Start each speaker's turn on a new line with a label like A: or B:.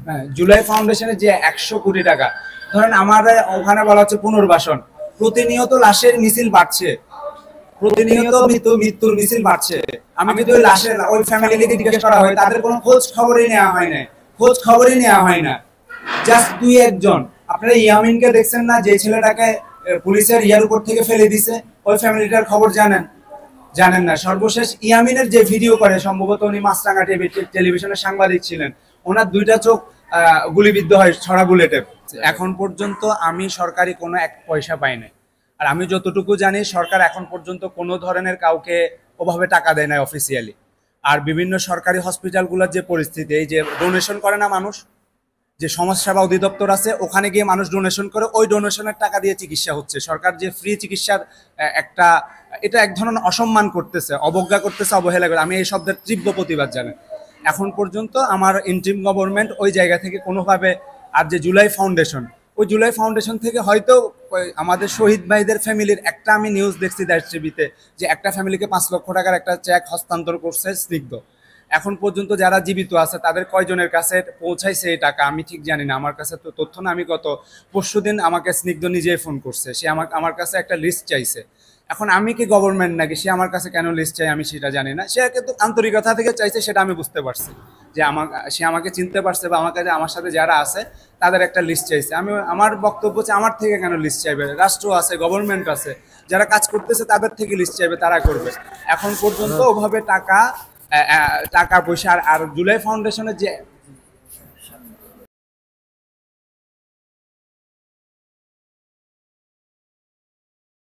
A: হ্যাঁ, জুলাই ফাউন্ডেশনের যে 100 কোটি টাকা, ধরেন আমার ওখানে বলা হচ্ছে পুনর্বাসন, প্রতিনিয়ত লাশের মিছিল বাড়ছে, প্রতিনিয়ত মৃত্যুর মিছিল বাড়ছে। আমি যদি ওই লাশের ওই ফ্যামিলিকে জিজ্ঞেস করা হয়, তাদের কোনো খোঁজ খবরই নেওয়া হয় না, খোঁজ খবরই নেওয়া হয় না। জাস্ট দুই একজন, আপনারা ইয়ামিনকে দেখছেন না, যে ছেলেটাকে পুলিশের ইয়ার উপর থেকে ফেলে দিছে, ওই ফ্যামিলিটার খবর জানেন? জানেন না। সর্বশেষ ইয়ামিনের যে ভিডিও করে, সম্ভবত উনি মাছরাঙা টেলিভিশনের সাংবাদিক ছিলেন, ওনার দুইটা চোখ গুলিবিদ্ধ হয় ছড়া বুলেটে। এখন পর্যন্ত আমি সরকারি কোনো এক পয়সা পাই নাই। আর আমি যতটুকু জানি, সরকার এখন পর্যন্ত কোনো ধরনের কাউকে ওভাবে টাকা দেয় না অফিসিয়ালি। আর বিভিন্ন সরকারি হসপিটালগুলোর যে পরিস্থিতি, এই যে ডোনেশন করে না মানুষ, যে সমাজসেবা অধিদপ্তর আছে, ওখানে গিয়ে মানুষ ডোনেশন করে, ওই ডোনেশনের টাকা দিয়ে চিকিৎসা হচ্ছে। সরকার যে ফ্রি চিকিৎসার একটা, এটা এক ধরনের অসম্মান করতেছে, অবজ্ঞা করতেছে, অবহেলা করে। আমি এই শব্দের তীব্র প্রতিবাদ জানাই। এখন পর্যন্ত আমার ইন্টিম গভর্নমেন্ট ওই জায়গা থেকে কোনোভাবে, আর যে জুলাই ফাউন্ডেশন, ওই জুলাই ফাউন্ডেশন থেকে হয়তো আমাদের শহীদ ভাইদের ফ্যামিলির একটা আমি নিউজ দেখছি দেশ টিভিতে, যে একটা ফ্যামিলিকে 5 লক্ষ টাকার একটা চেক হস্তান্তর করছে স্নিগ্ধ। এখন পর্যন্ত যারা জীবিত আছে তাদের কয়জনের কাছে পৌঁছাইছে এই টাকা আমি ঠিক জানি না, আমার কাছে তো তথ্য না। আমি গত পরশুদিন আমাকে স্নিগ্ধ নিজেই ফোন করছে, সে আমার কাছে একটা লিস্ট চাইছে। এখন আমি কি গভর্নমেন্ট নাকি, সে আমার কাছে কেন লিস্ট চাই আমি সেটা জানি না। সে কিন্তু আন্তরিকতা থেকে চাইছে, সেটা আমি বুঝতে পারছি, যে সে আমাকে চিনতে পারছে, বা আমাকে আমার সাথে যারা আছে তাদের একটা লিস্ট চাইছে। আমি আমার বক্তব্য হচ্ছে, আমার থেকে কেন লিস্ট চাইবে? রাষ্ট্র আছে, গভর্নমেন্ট আছে, যারা কাজ করতেছে তাদের থেকে লিস্ট চাইবে, তারা করবে। এখন পর্যন্ত ওভাবে টাকা পয়সা, আর জুলাই ফাউন্ডেশনের যে